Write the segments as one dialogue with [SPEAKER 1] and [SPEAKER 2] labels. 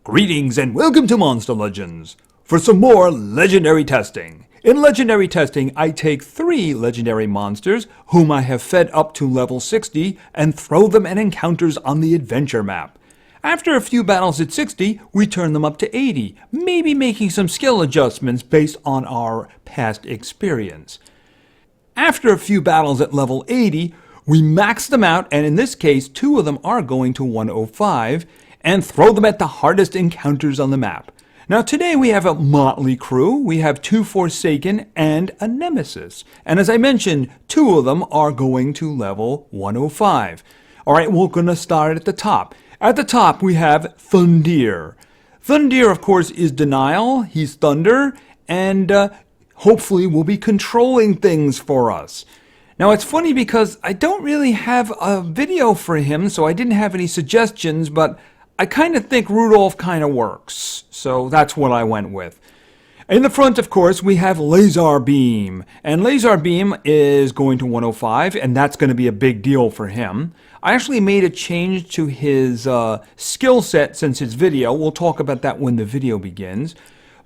[SPEAKER 1] Greetings and welcome to Monster Legends for some more legendary testing. In legendary testing, I take 3 legendary monsters whom I have fed up to level 60 and throw them at encounters on the adventure map. After a few battles at 60, we turn them up to 80, maybe making some skill adjustments based on our past experience. After a few battles at level 80, we max them out, and in this case, 2 of them are going to 105, and throw them at the hardest encounters on the map. Now today we have a motley crew. We have 2 Forsaken and a Nemesis. And as I mentioned, 2 of them are going to level 105. Alright, we're going to start at the top. At the top we have Thundeer. Thundeer, of course, is Denial. He's Thunder, and hopefully will be controlling things for us. Now it's funny because I don't really have a video for him, so I didn't have any suggestions, but I kind of think Rudolph kind of works, so that's what I went with. In the front, of course, we have LazarBeam, and LazarBeam is going to 105, and that's going to be a big deal for him. I actually made a change to his skill set since his video. We'll talk about that when the video begins.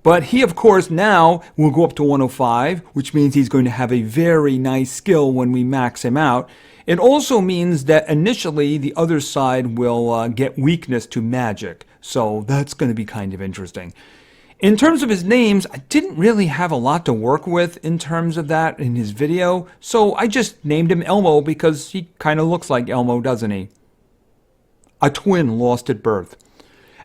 [SPEAKER 1] But he, of course, now will go up to 105, which means he's going to have a very nice skill when we max him out. It also means that initially the other side will get weakness to magic. So that's going to be kind of interesting. In terms of his names, I didn't really have a lot to work with in terms of that in his video. So I just named him Elmo because he kind of looks like Elmo, doesn't he? A twin lost at birth.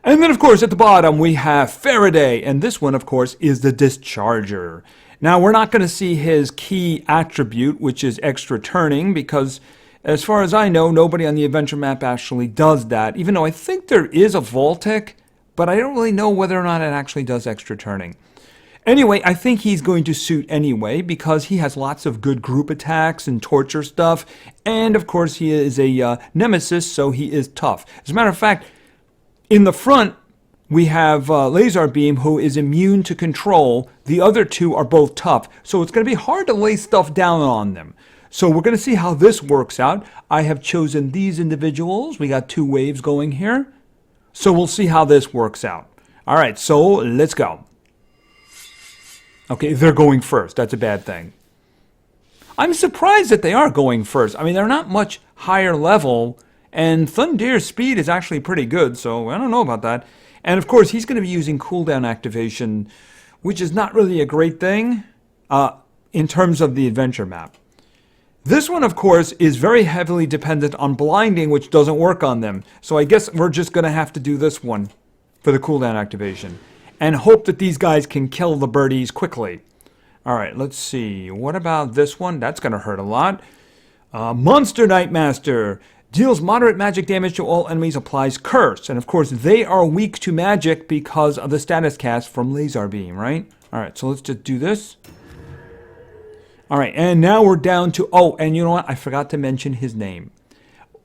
[SPEAKER 1] And then, of course, at the bottom, we have Faraday, and this one, of course, is the Discharger. Now, we're not going to see his key attribute, which is extra turning, because as far as I know, nobody on the adventure map actually does that, even though I think there is a Voltic, but I don't really know whether or not it actually does extra turning. Anyway, I think he's going to suit anyway, because he has lots of good group attacks and torture stuff, and, of course, he is a nemesis, so he is tough. As a matter of fact, in the front, we have LazarBeam, who is immune to control. The other 2 are both tough, so it's going to be hard to lay stuff down on them. So we're going to see how this works out. I have chosen these individuals. We got 2 waves going here. So we'll see how this works out. All right, so let's go. Okay, they're going first. That's a bad thing. I'm surprised that they are going first. I mean, they're not much higher level, and Thundeer's speed is actually pretty good, so I don't know about that. And of course, he's going to be using cooldown activation, which is not really a great thing in terms of the adventure map. This one, of course, is very heavily dependent on blinding, which doesn't work on them. So I guess we're just going to have to do this one for the cooldown activation and hope that these guys can kill the birdies quickly. All right, let's see. What about this one? That's going to hurt a lot. Monster Nightmaster. Deals moderate magic damage to all enemies, applies curse. And of course, they are weak to magic because of the status cast from LazarBeam, right? Alright, so let's just do this. Alright, and now we're down to... Oh, and you know what? I forgot to mention his name.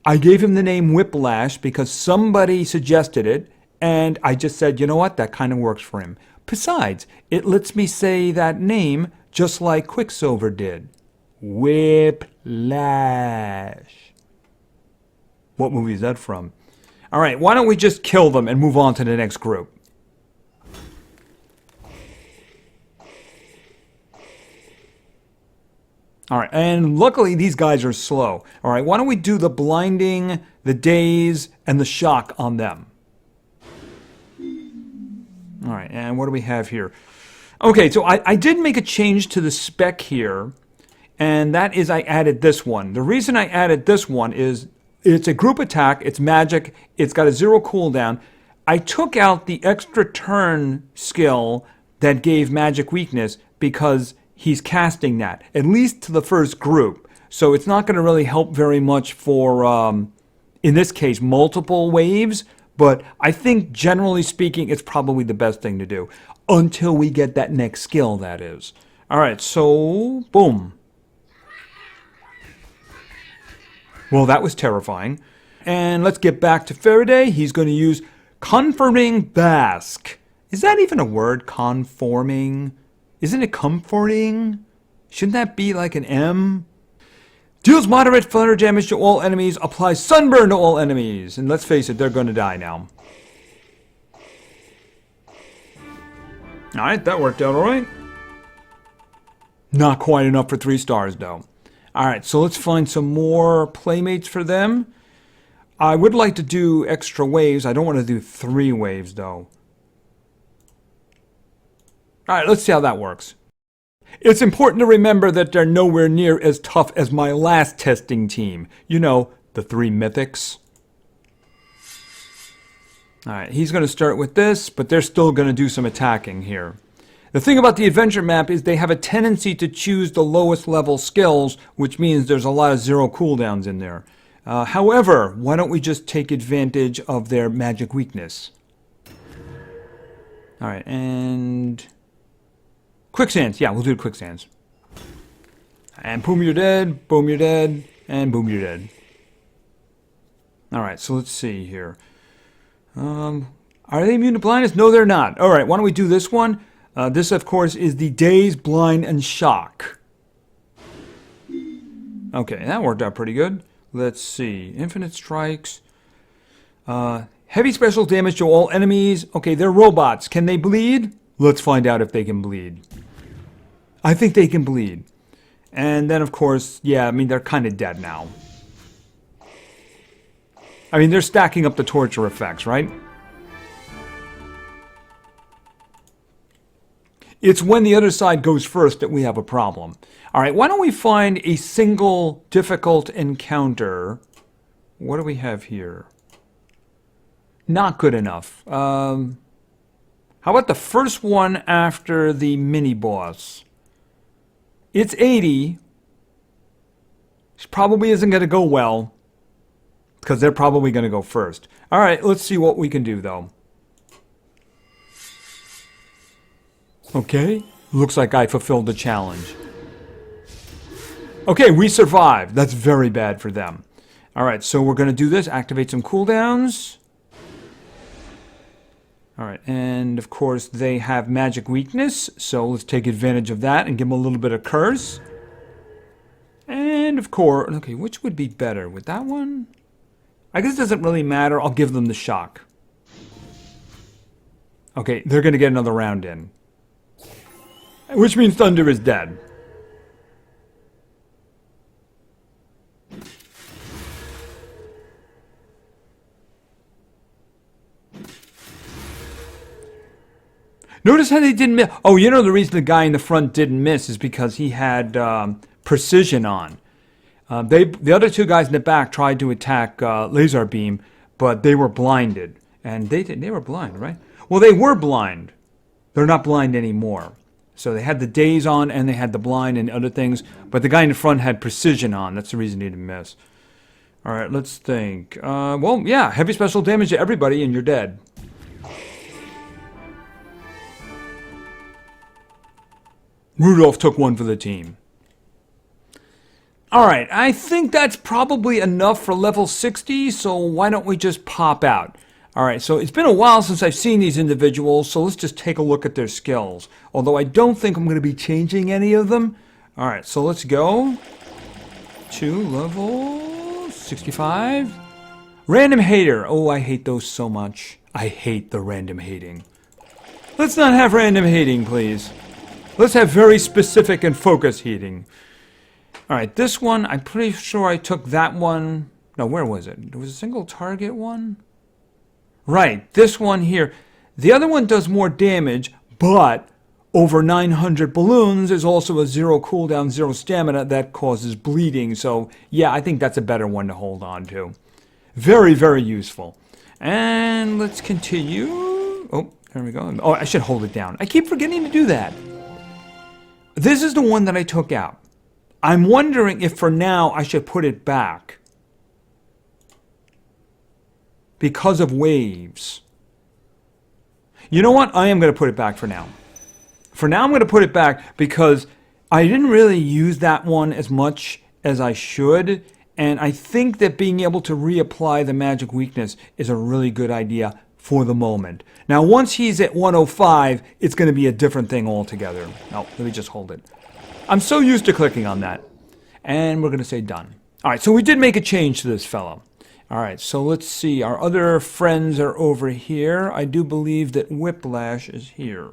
[SPEAKER 1] I gave him the name Whiplash because somebody suggested it, and I just said, you know what? That kind of works for him. Besides, it lets me say that name just like Quicksilver did. Whiplash. What movie is that from? All right, why don't we just kill them and move on to the next group? All right, and luckily these guys are slow. All right, why don't we do the blinding, the daze, and the shock on them? All right, and what do we have here? Okay, so I did make a change to the spec here, and that is I added this one. The reason I added this one is it's a group attack, it's magic, it's got a 0 cooldown. I took out the extra turn skill that gave magic weakness because he's casting that, at least to the first group. So it's not going to really help very much for, in this case, multiple waves. But I think, generally speaking, it's probably the best thing to do. Until we get that next skill, that is. All right, so, boom. Well, that was terrifying. And let's get back to Faraday. He's going to use Comforting Basque. Is that even a word, conforming? Isn't it comforting? Shouldn't that be like an M? Deals moderate thunder damage to all enemies. Applies sunburn to all enemies. And let's face it, they're going to die now. Alright, that worked out alright. Not quite enough for 3 stars, though. Alright, so let's find some more playmates for them. I would like to do extra waves. I don't want to do 3 waves, though. Alright, let's see how that works. It's important to remember that they're nowhere near as tough as my last testing team. You know, the 3 mythics. Alright, he's going to start with this, but they're still going to do some attacking here. The thing about the adventure map is they have a tendency to choose the lowest level skills, which means there's a lot of 0 cooldowns in there. However, why don't we just take advantage of their magic weakness? Alright, and... quicksands. Yeah, we'll do quicksands. And boom, you're dead. Boom, you're dead. And boom, you're dead. Alright, so let's see here. Are they immune to blindness? No, they're not. Alright, why don't we do this one? This, of course, is the Daze, Blind, and Shock. Okay, that worked out pretty good. Let's see. Infinite strikes. Heavy special damage to all enemies. Okay, they're robots. Can they bleed? Let's find out if they can bleed. I think they can bleed. And then, of course, yeah, I mean, they're kind of dead now. I mean, they're stacking up the torture effects, right? It's when the other side goes first that we have a problem. Alright, why don't we find a single difficult encounter? What do we have here? Not good enough. How about the first one after the mini-boss? It's 80. Which probably isn't going to go well. Because they're probably going to go first. Alright, let's see what we can do, though. Okay, looks like I fulfilled the challenge. Okay, we survived. That's very bad for them. Alright, so we're going to do this. Activate some cooldowns. Alright, and of course they have magic weakness. So let's take advantage of that and give them a little bit of curse. And of course, okay, which would be better? With that one? I guess it doesn't really matter. I'll give them the shock. Okay, they're going to get another round in. Which means Thundeer is dead. Notice how they didn't miss. Oh, you know the reason the guy in the front didn't miss is because he had precision on. The other 2 guys in the back tried to attack LazarBeam, but they were blinded. And they were blind, right? Well, they were blind. They're not blind anymore. So they had the daze on and they had the blind and other things. But the guy in the front had precision on. That's the reason he didn't miss. Alright, let's think. Well, yeah, heavy special damage to everybody and you're dead. Rudolph took one for the team. Alright, I think that's probably enough for level 60. So why don't we just pop out? Alright, so it's been a while since I've seen these individuals, so let's just take a look at their skills. Although I don't think I'm going to be changing any of them. Alright, so let's go to level 65. Random hater. Oh, I hate those so much. I hate the random hating. Let's not have random hating, please. Let's have very specific and focused hating. Alright, this one, I'm pretty sure I took that one. No, where was it? It was a single target one? Right, this one here. The other one does more damage, but over 900 balloons is also a 0 cooldown, 0 stamina that causes bleeding. So, yeah, I think that's a better one to hold on to. Very, very useful. And let's continue. Oh, there we go. Oh, I should hold it down. I keep forgetting to do that. This is the one that I took out. I'm wondering if for now I should put it back. Because of waves. You know what? I am going to put it back for now. For now I'm going to put it back because I didn't really use that one as much as I should. And I think that being able to reapply the magic weakness is a really good idea for the moment. Now once he's at 105, it's going to be a different thing altogether. Oh, let me just hold it. I'm so used to clicking on that. And we're going to say done. Alright, so we did make a change to this fellow. Alright, so let's see. Our other friends are over here. I do believe that Whiplash is here.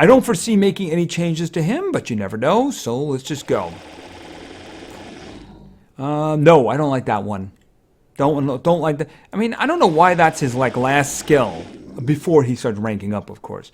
[SPEAKER 1] I don't foresee making any changes to him, but you never know, so let's just go. No, I don't like that one. Don't like that. I mean, I don't know why that's his like last skill before he starts ranking up, of course.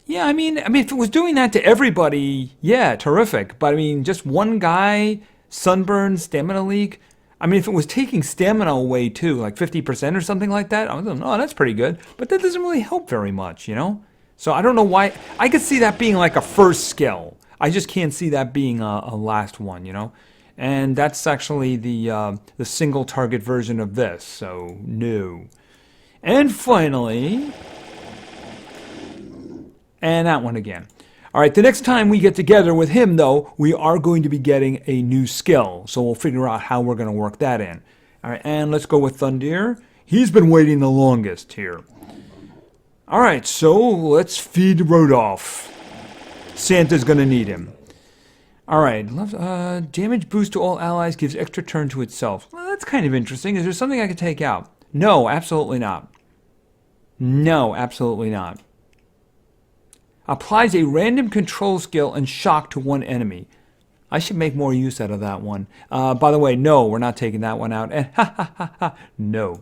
[SPEAKER 1] Yeah, I mean, if it was doing that to everybody, yeah, terrific. But I mean, just one guy, sunburn, stamina leak. I mean, if it was taking stamina away too, like 50% or something like that, I don't know, that's pretty good. But that doesn't really help very much, you know? So I don't know why. I could see that being like a first skill. I just can't see that being a last one, you know? And that's actually the single target version of this, so no. And finally, and that one again. All right, the next time we get together with him, though, we are going to be getting a new skill. So we'll figure out how we're going to work that in. All right, and let's go with Thundeer. He's been waiting the longest here. All right, so let's feed Rodolph. Santa's going to need him. All right, damage boost to all allies gives extra turn to itself. Well, that's kind of interesting. Is there something I could take out? No, absolutely not. No, absolutely not. Applies a random control skill and shock to one enemy. I should make more use out of that one. By the way, no, we're not taking that one out. No.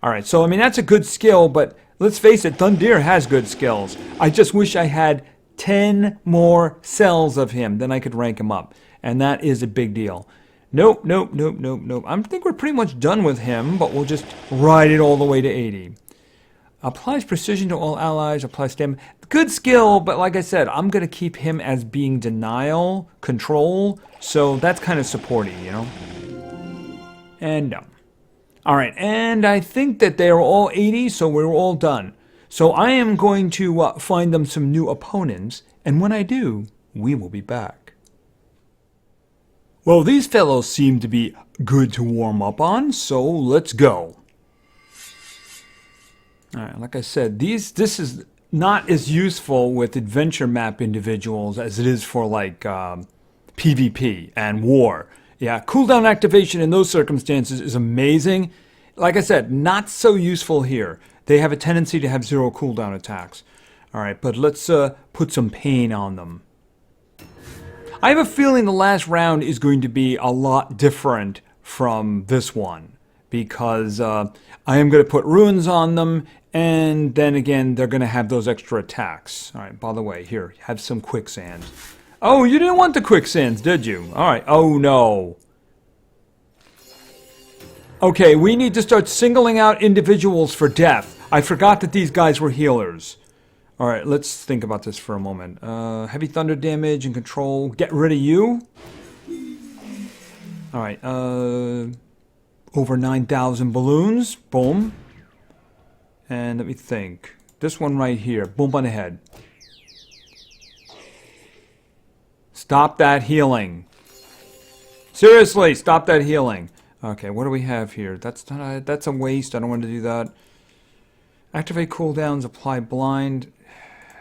[SPEAKER 1] All right, so I mean, that's a good skill, but let's face it, Thundeer has good skills. I just wish I had 10 more cells of him, then I could rank him up. And that is a big deal. Nope, nope, nope, nope, nope. I think we're pretty much done with him, but we'll just ride it all the way to 80. Applies precision to all allies, applies stamina. Good skill, but like I said, I'm going to keep him as being denial, control, so that's kind of supporty, you know? And no. All right, and I think that they are all 80, so we're all done. So I am going to find them some new opponents, and when I do, we will be back. Well, these fellows seem to be good to warm up on, so let's go. All right, like I said, this is not as useful with adventure map individuals as it is for like PvP and war. Yeah, cooldown activation in those circumstances is amazing. Like I said, not so useful here. They have a tendency to have 0 cooldown attacks. All right, but let's put some pain on them. I have a feeling the last round is going to be a lot different from this one because I am going to put runes on them, and then again, they're going to have those extra attacks. All right, by the way, here, have some quicksand. Oh, you didn't want the quicksands, did you? All right, oh no. Okay, we need to start singling out individuals for death. I forgot that these guys were healers. All right, let's think about this for a moment. Heavy thunder damage and control. Get rid of you. All right, over 9,000 balloons. Boom. And let me think. This one right here. Boom on the head. Stop that healing. Seriously, stop that healing. Okay, what do we have here? That's a waste. I don't want to do that. Activate cooldowns, apply blind.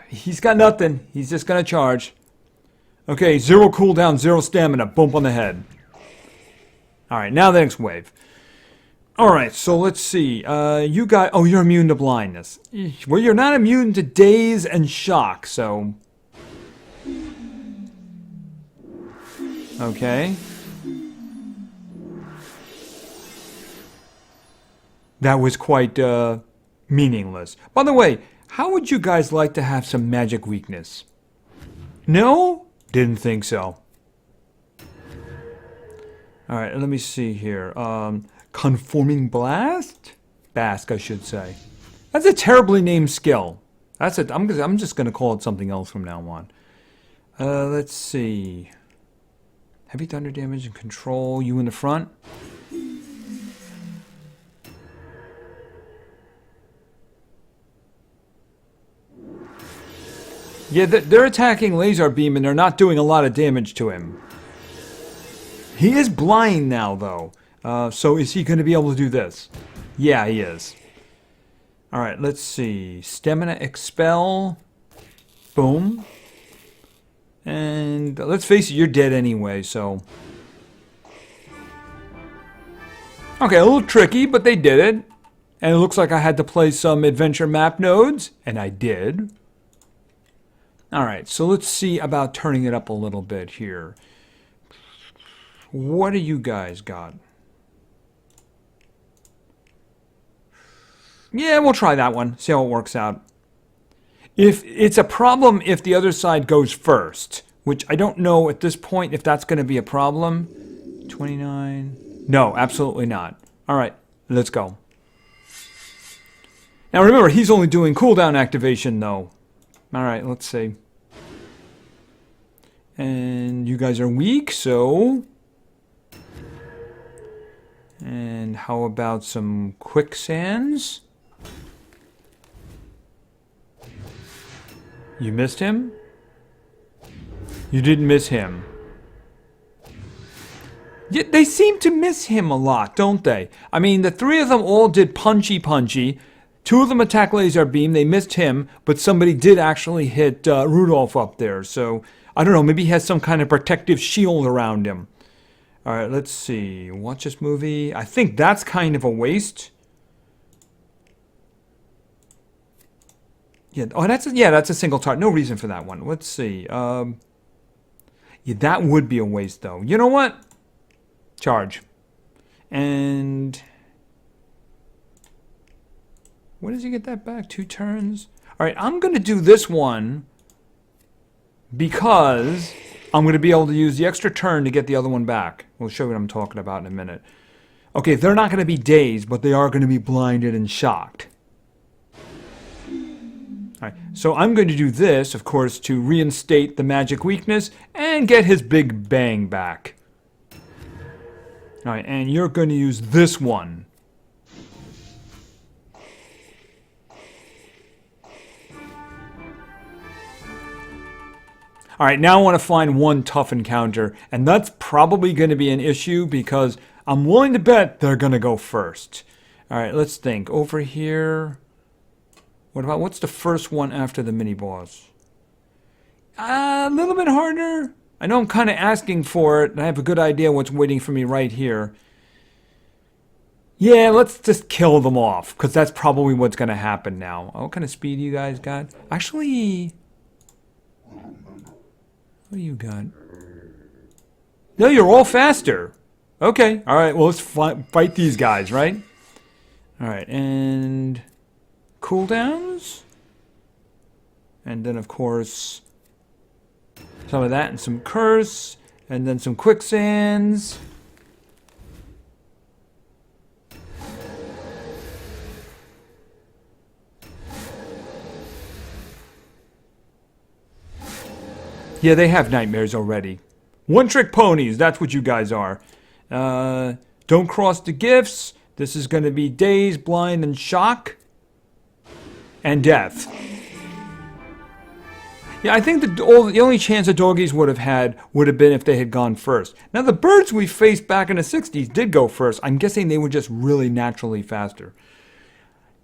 [SPEAKER 1] He's got nothing. He's just going to charge. Okay, 0 cooldown, 0 stamina. Bump on the head. Alright, now the next wave. Alright, so let's see. You got... Oh, you're immune to blindness. Well, you're not immune to daze and shock, so... Okay. That was quite meaningless. By the way, how would you guys like to have some magic weakness? No? Didn't think so. Alright, let me see here. Conforming Blast? Bask, I should say. That's a terribly named skill. That's it. I'm just going to call it something else from now on. Let's see. Heavy thunder damage and control. You in the front? Yeah, they're attacking LazarBeam and they're not doing a lot of damage to him. He is blind now, though. So is he going to be able to do this? Yeah, he is. Alright, let's see. Stamina Expel. Boom. And let's face it, you're dead anyway, so... Okay, a little tricky, but they did it. And it looks like I had to play some adventure map nodes, and I did. All right, so let's see about turning it up a little bit here. What do you guys got? Yeah, we'll try that one. See how it works out. If it's a problem if the other side goes first, which I don't know at this point if that's going to be a problem. 29. No, absolutely not. All right, let's go. Now remember, he's only doing cooldown activation though. All right, let's see. And you guys are weak, so... And how about some quicksands? You missed him? You didn't miss him. Yet they seem to miss him a lot, don't they? I mean, the three of them all did punchy. Two of them attacked LazarBeam. They missed him, but somebody did actually hit Rudolph up there. So, I don't know, maybe he has some kind of protective shield around him. Alright, let's see. Watch this movie. I think that's kind of a waste. Yeah, oh, that's a single target. No reason for that one. Let's see. Yeah, that would be a waste, though. You know what? Charge. And... When does he get that back? 2 turns? Alright, I'm going to do this one because I'm going to be able to use the extra turn to get the other one back. We'll show you what I'm talking about in a minute. Okay, they're not going to be dazed, but they are going to be blinded and shocked. Alright, so I'm going to do this, of course, to reinstate the magic weakness and get his big bang back. Alright, and you're going to use this one. Alright, now I want to find one tough encounter, and that's probably going to be an issue because I'm willing to bet they're going to go first. Alright, let's think. Over here... what's the first one after the mini-boss? A little bit harder. I know I'm kind of asking for it, and I have a good idea what's waiting for me right here. Yeah, let's just kill them off, because that's probably what's going to happen now. What kind of speed you guys got? Actually... What do you got? No, you're all faster. Okay, alright, well let's fight these guys, right? Alright, and... cooldowns? And then, of course, some of that and some curse, and then some quicksands. Yeah, they have nightmares already. One-trick ponies, that's what you guys are. Don't cross the gifts. This is going to be daze, blind, and shock. And death. Yeah, I think the only chance the doggies would have had would have been if they had gone first. Now, the birds we faced back in the 60s did go first. I'm guessing they were just really naturally faster.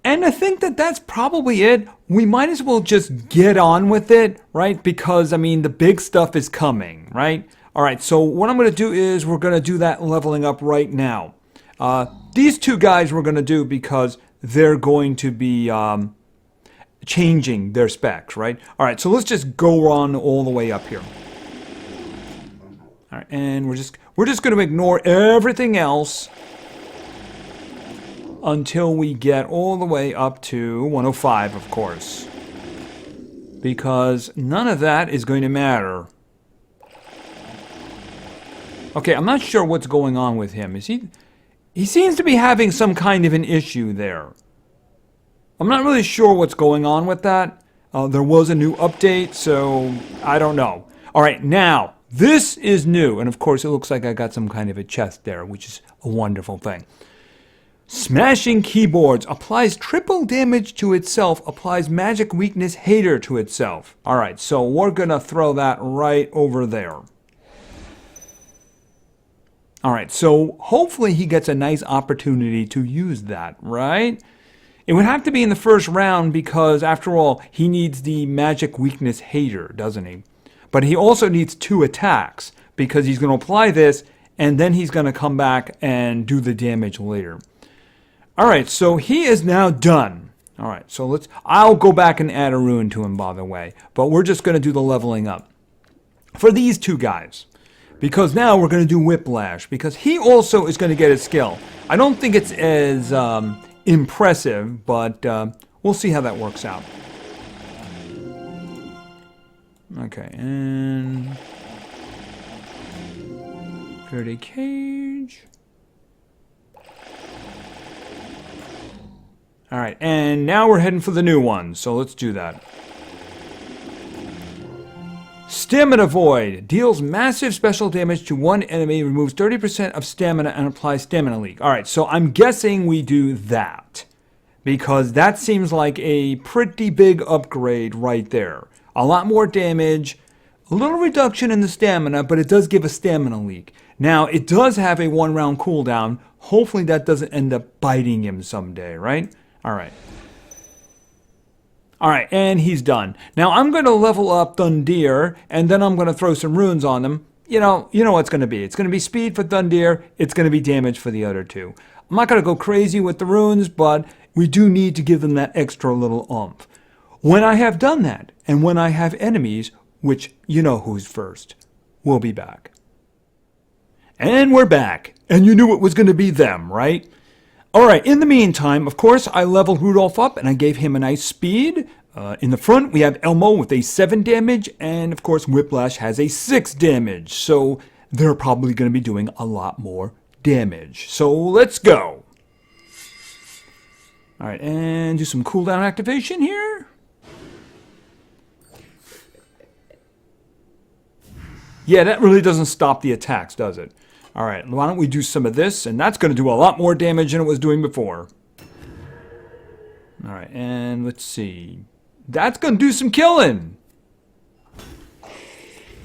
[SPEAKER 1] And I think that that's probably it. We might as well just get on with it, right? Because, I mean, the big stuff is coming, right? All right, so what I'm going to do is we're going to do that leveling up right now. These two guys we're going to do because they're going to be changing their specs, right? All right, so let's just go on all the way up here. All right, and we're just going to ignore everything else until we get all the way up to 105, of course. Because none of that is going to matter. Okay, I'm not sure what's going on with him. He seems to be having some kind of an issue there. I'm not really sure what's going on with that. There was a new update, so I don't know. Alright, now, this is new. And of course, it looks like I got some kind of a chest there, which is a wonderful thing. Smashing keyboards applies triple damage to itself, applies magic weakness hater to itself. Alright, so we're gonna throw that right over there. Alright, so hopefully he gets a nice opportunity to use that, right? It would have to be in the first round because, after all, he needs the magic weakness hater, doesn't he? But he also needs 2 attacks because he's going to apply this and then he's going to come back and do the damage later. Alright, so he is now done. All right, so I'll go back and add a rune to him, by the way. But we're just going to do the leveling up for these two guys. Because now we're going to do Whiplash. Because he also is going to get a skill. I don't think it's as impressive, but we'll see how that works out. Okay, and Faraday cage. All right, and now we're heading for the new one, so let's do that. Stamina Void deals massive special damage to one enemy, removes 30% of stamina, and applies Stamina Leak. All right, so I'm guessing we do that because that seems like a pretty big upgrade right there. A lot more damage, a little reduction in the stamina, but it does give a Stamina Leak. Now, it does have a 1-round cooldown. Hopefully that doesn't end up biting him someday, right? All right. All right, and he's done. Now, I'm going to level up Thundeer, and then I'm going to throw some runes on them. You know what it's going to be. It's going to be speed for Thundeer. It's going to be damage for the other two. I'm not going to go crazy with the runes, but we do need to give them that extra little oomph. When I have done that, and when I have enemies, which you know who's first, we'll be back. And we're back. And you knew it was going to be them, right? All right, in the meantime, of course, I leveled Rudolph up and I gave him a nice speed. In the front, we have Elmo with a 7 damage, and of course, Whiplash has a 6 damage. So they're probably going to be doing a lot more damage. So let's go. All right, and do some cooldown activation here. Yeah, that really doesn't stop the attacks, does it? All right, why don't we do some of this, and that's going to do a lot more damage than it was doing before. All right, and let's see. That's going to do some killing.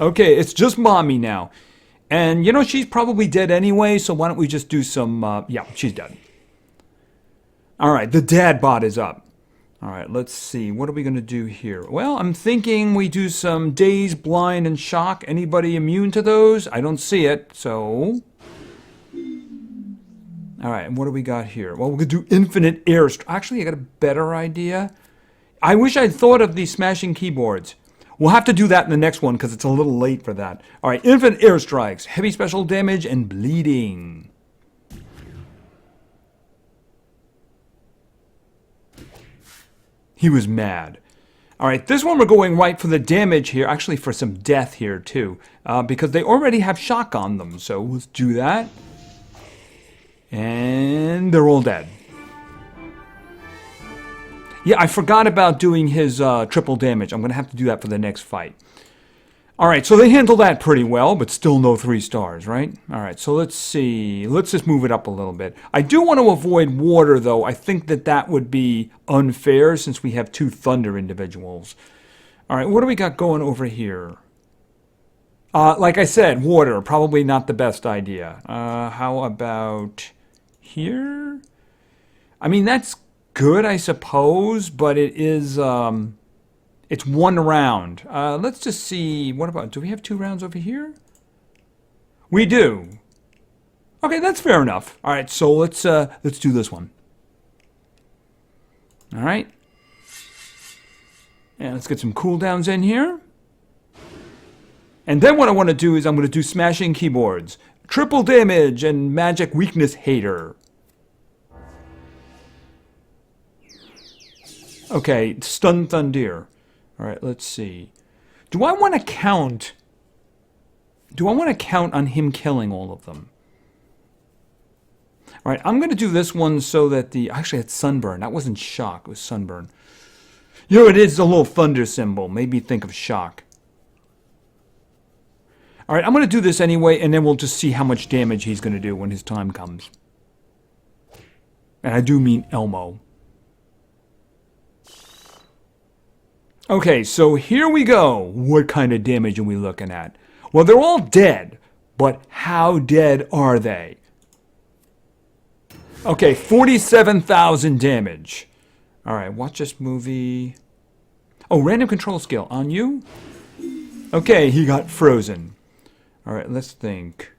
[SPEAKER 1] Okay, it's just Mommy now. And, you know, she's probably dead anyway, so why don't we just do some... yeah, she's dead. All right, the dad bot is up. All right, let's see. What are we going to do here? Well, I'm thinking we do some daze, blind, and shock. Anybody immune to those? I don't see it, so... All right, and what do we got here? Well, we're going to do infinite airstrike. Actually, I got a better idea. I wish I'd thought of these smashing keyboards. We'll have to do that in the next one because it's a little late for that. All right, infinite airstrikes, heavy special damage, and bleeding. He was mad. All right, this one we're going right for the damage here. Actually, for some death here, too. Because they already have shock on them. So let's do that. And they're all dead. Yeah, I forgot about doing his triple damage. I'm going to have to do that for the next fight. All right, so they handle that pretty well, but still no 3 stars, right? All right, so let's see. Let's just move it up a little bit. I do want to avoid water, though. I think that would be unfair since we have 2 Thunder individuals. All right, what do we got going over here? Like I said, water, probably not the best idea. How about here? I mean, that's good, I suppose, but it is... it's 1 round. Let's just see. What about... Do we have 2 rounds over here? We do. Okay, that's fair enough. All right, so let's do this one. All right. And let's get some cooldowns in here. And then what I want to do is I'm going to do smashing keyboards. Triple damage and magic weakness hater. Okay, stun Thundeer. All right, let's see. Do I want to count on him killing all of them? All right, I'm going to do this one so that actually it's sunburn. That wasn't shock, it was sunburn. You know, it is a little thunder symbol. Made me think of shock. All right, I'm going to do this anyway, and then we'll just see how much damage he's going to do when his time comes. And I do mean Elmo. Okay, so here we go. What kind of damage are we looking at? Well, they're all dead, but how dead are they? Okay, 47,000 damage. All right, watch this movie. Oh, random control skill on you? Okay, he got frozen. All right, let's think.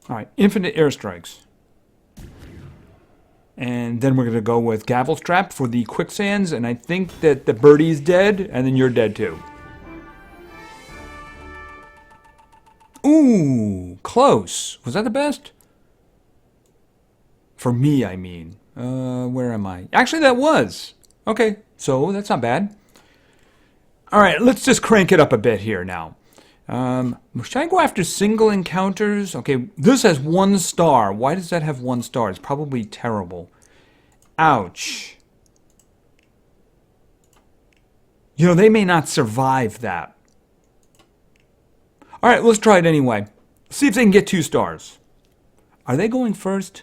[SPEAKER 1] All right, infinite airstrikes. And then we're going to go with Gavel Strap for the quicksands. And I think that the birdie's dead, and then you're dead too. Ooh, close. Was that the best? For me, I mean. Where am I? Actually, that was. Okay, so that's not bad. All right, let's just crank it up a bit here now. Should I go after single encounters? Okay, this has 1 star. Why does that have 1 star? It's probably terrible. Ouch. You know, they may not survive that. All right, let's try it anyway. See if they can get 2 stars. Are they going first?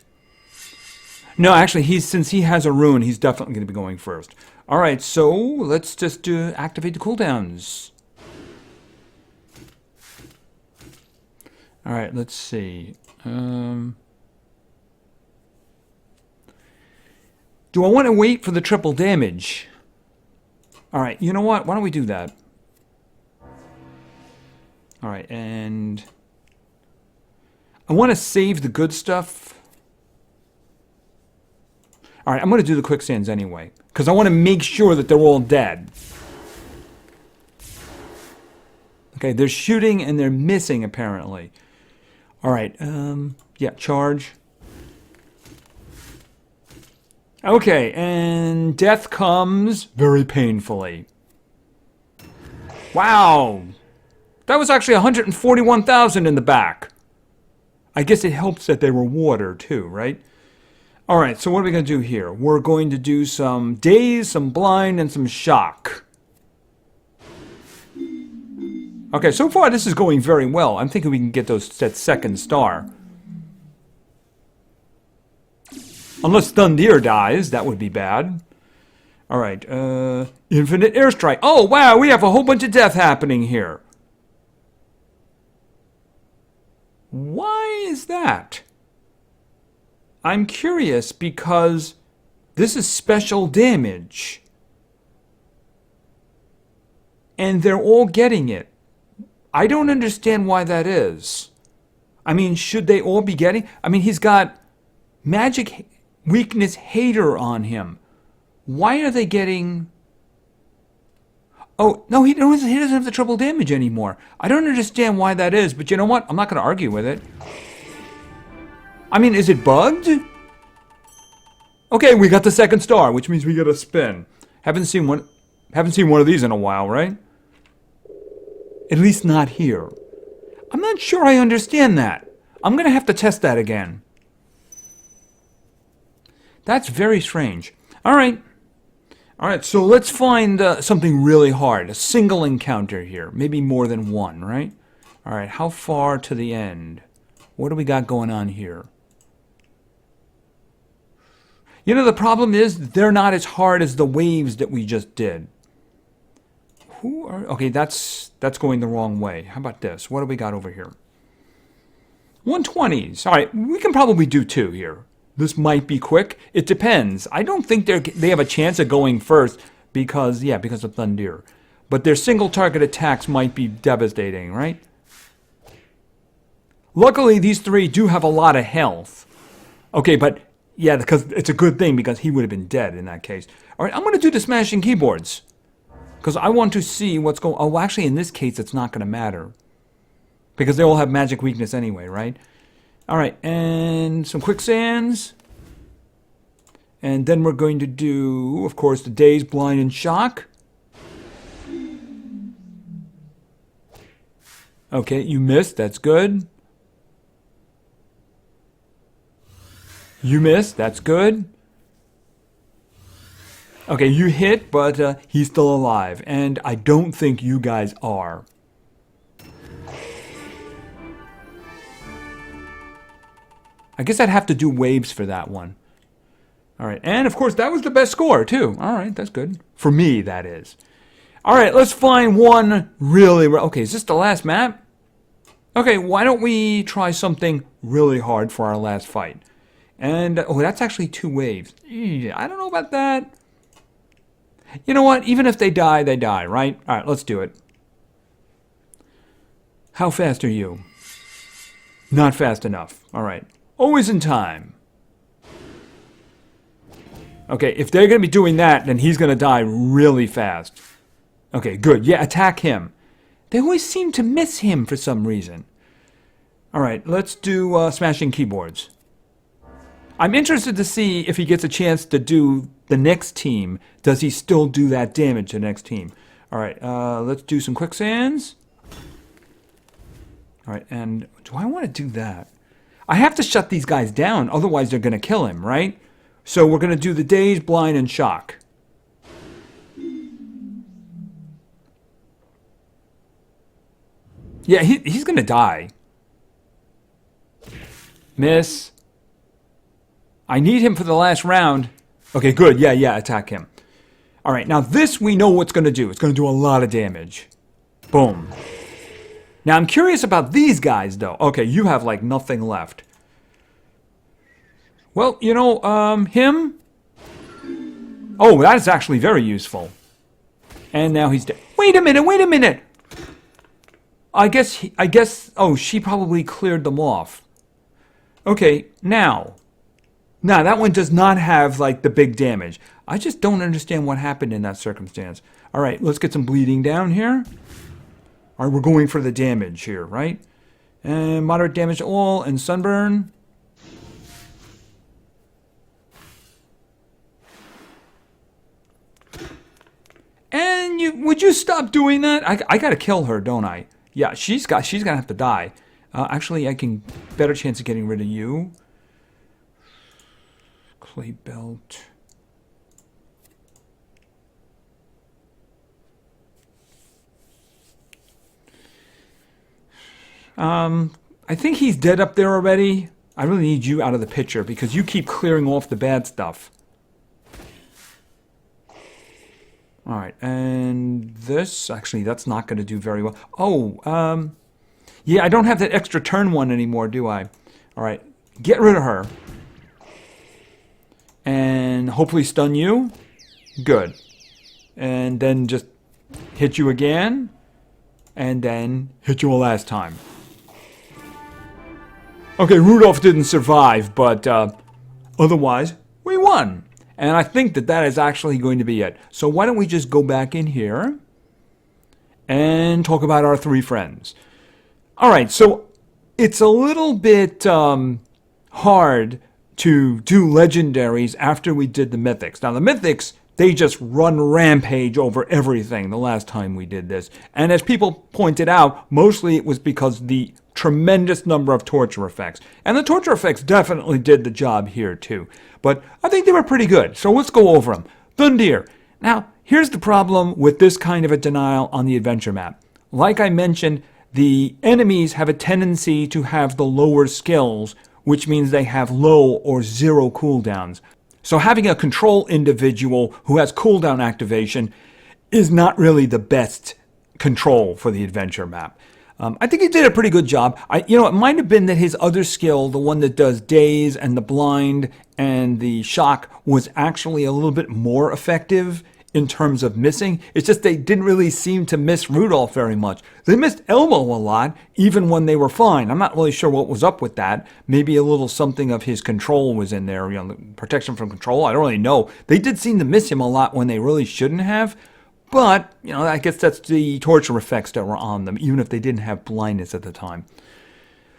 [SPEAKER 1] No, actually, since he has a rune, he's definitely going to be going first. All right, so let's just activate the cooldowns. All right, let's see. Do I want to wait for the triple damage? All right, you know what? Why don't we do that? All right, and I want to save the good stuff. All right, I'm going to do the quicksands anyway, because I want to make sure that they're all dead. Okay, they're shooting and they're missing, apparently. All right, yeah, charge. Okay, and death comes very painfully. Wow! That was actually 141,000 in the back. I guess it helps that they were water, too, right? All right, so what are we going to do here? We're going to do some daze, some blind, and some shock. Okay, so far this is going very well. I'm thinking we can get that second star. Unless Thundeer dies, that would be bad. All right, infinite airstrike. Oh, wow, we have a whole bunch of death happening here. Why is that? I'm curious because this is special damage. And they're all getting it. I don't understand why that is. I mean, should they all be getting... I mean, he's got magic weakness hater on him. Why are they getting... Oh, no, he doesn't have the triple damage anymore. I don't understand why that is, but you know what? I'm not going to argue with it. I mean, is it bugged? Okay, we got the second star, which means we get a spin. Haven't seen one of these in a while, right? At least not here. I'm not sure I understand that. I'm going to have to test that again. That's very strange. All right. All right, so let's find something really hard. A single encounter here. Maybe more than one, right? All right, how far to the end? What do we got going on here? You know, the problem is they're not as hard as the waves that we just did. Okay, that's going the wrong way. How about this? What do we got over here? 120s. All right, we can probably do 2 here. This might be quick. It depends. I don't think they have a chance of going first because of Thundeer. But their single target attacks might be devastating, right? Luckily, these 3 do have a lot of health. Okay, but yeah, because it's a good thing because he would have been dead in that case. All right, I'm going to do the smashing keyboards. Because I want to see what's going... Oh, actually, in this case, it's not going to matter. Because they all have magic weakness anyway, right? All right, and some quicksands. And then we're going to do, of course, the daze, blind, and shock. Okay, you missed. That's good. You missed. That's good. Okay, you hit, but he's still alive. And I don't think you guys are. I guess I'd have to do waves for that one. All right, and of course, that was the best score, too. All right, that's good. For me, that is. All right, let's find one really... Okay, is this the last map? Okay, why don't we try something really hard for our last fight? And, oh, that's actually 2 waves. I don't know about that. You know what? Even if they die, right? All right, let's do it. How fast are you? Not fast enough. All right. Always in time. Okay, if they're going to be doing that, then he's going to die really fast. Okay, good. Yeah, attack him. They always seem to miss him for some reason. All right, let's do smashing keyboards. I'm interested to see if he gets a chance to do the next team. Does he still do that damage to the next team? All right, let's do some quicksands. All right, and do I want to do that? I have to shut these guys down, otherwise they're going to kill him, right? So we're going to do the daze, blind, and shock. Yeah, he's going to die. Miss. I need him for the last round. Okay, good. Yeah, attack him. All right, now this we know what's going to do. It's going to do a lot of damage. Boom. Now I'm curious about these guys, though. Okay, you have like nothing left. Well, you know, him. Oh, that is actually very useful. And now he's dead. Wait a minute. I guess, oh, she probably cleared them off. Okay, now that one does not have, like, the big damage. I just don't understand what happened in that circumstance. All right, let's get some bleeding down here. All right, we're going for the damage here, right? And moderate damage to all and sunburn. And would you stop doing that? I gotta kill her, don't I? Yeah, she's gonna have to die. Actually, I can better chance of getting rid of you. Clay belt. I think he's dead up there already. I really need you out of the picture because you keep clearing off the bad stuff. All right, and this, actually, that's not going to do very well. Oh, yeah, I don't have that extra turn one anymore, do I? All right, get rid of her. And hopefully stun you. Good. And then just hit you again. And then hit you a last time. Okay, Rudolph didn't survive, but otherwise, we won. And I think that is actually going to be it. So why don't we just go back in here and talk about our three friends. All right, so it's a little bit hard to do legendaries after we did the mythics. Now, the mythics, they just run rampage over everything the last time we did this. And as people pointed out, mostly it was because the tremendous number of torture effects. And the torture effects definitely did the job here too. But I think they were pretty good. So let's go over them. Thundeer. Now, here's the problem with this kind of a denial on the adventure map. Like I mentioned, the enemies have a tendency to have the lower skills, which means they have low or zero cooldowns. So having a control individual who has cooldown activation is not really the best control for the adventure map. I think he did a pretty good job. It might have been that his other skill, the one that does daze and the blind and the shock, was actually a little bit more effective in terms of missing. It's just they didn't really seem to miss Rudolph very much. They missed Elmo a lot, even when they were fine. I'm not really sure what was up with that. Maybe a little something of his control was in there, the protection from control. I don't really know. They did seem to miss him a lot when they really shouldn't have. But, I guess that's the torture effects that were on them, even if they didn't have blindness at the time.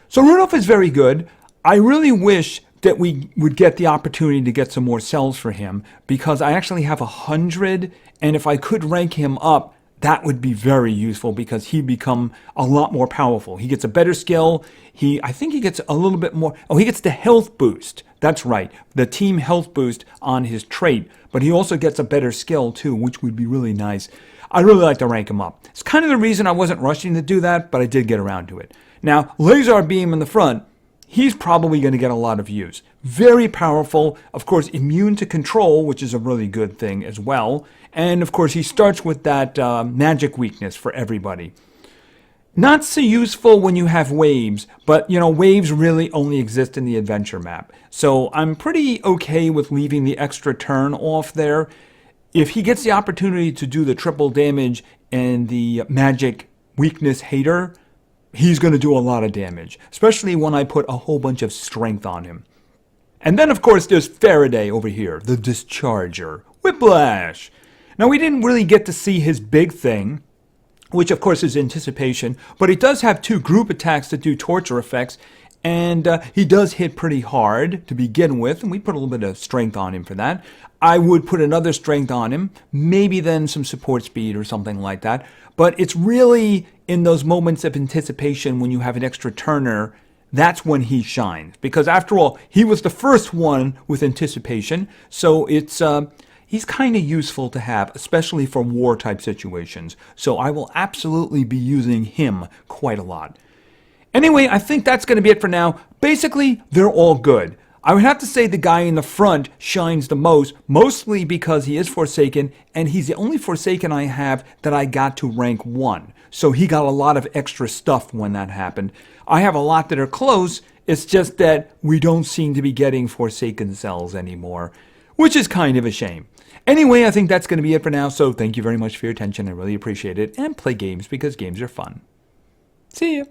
[SPEAKER 1] So Rudolph is very good. I really wish that we would get the opportunity to get some more cells for him, because I actually have 100, and if I could rank him up, that would be very useful, because he'd become a lot more powerful. He gets a better skill. I think he gets a little bit more. Oh, he gets the health boost. That's right, the team health boost on his trait. But he also gets a better skill too, which would be really nice. I'd really like to rank him up. It's kind of the reason I wasn't rushing to do that, but I did get around to it. Now, LazarBeam in the front, he's probably going to get a lot of use. Very powerful, of course, immune to control, which is a really good thing as well. And of course, he starts with that magic weakness for everybody. Not so useful when you have waves, but waves really only exist in the adventure map. So I'm pretty okay with leaving the extra turn off there. If he gets the opportunity to do the triple damage and the magic weakness hater, he's going to do a lot of damage, especially when I put a whole bunch of strength on him. And then, of course, there's Faraday over here, the Discharger. Whiplash! Now, we didn't really get to see his big thing, which, of course, is Anticipation, but he does have 2 group attacks that do torture effects, and he does hit pretty hard to begin with, and we put a little bit of strength on him for that. I would put another strength on him, maybe then some support speed or something like that, but it's really in those moments of anticipation when you have an extra turner, that's when he shines. Because after all, he was the first one with Anticipation, so it's he's kind of useful to have, especially for war type situations. So I will absolutely be using him quite a lot. Anyway, I think that's going to be it for now. Basically, they're all good. I would have to say the guy in the front shines the most, mostly because he is Forsaken, and he's the only Forsaken I have that I got to rank 1. So he got a lot of extra stuff when that happened. I have a lot that are close, it's just that we don't seem to be getting Forsaken cells anymore, which is kind of a shame. Anyway, I think that's going to be it for now, so thank you very much for your attention. I really appreciate it, and play games because games are fun. See ya!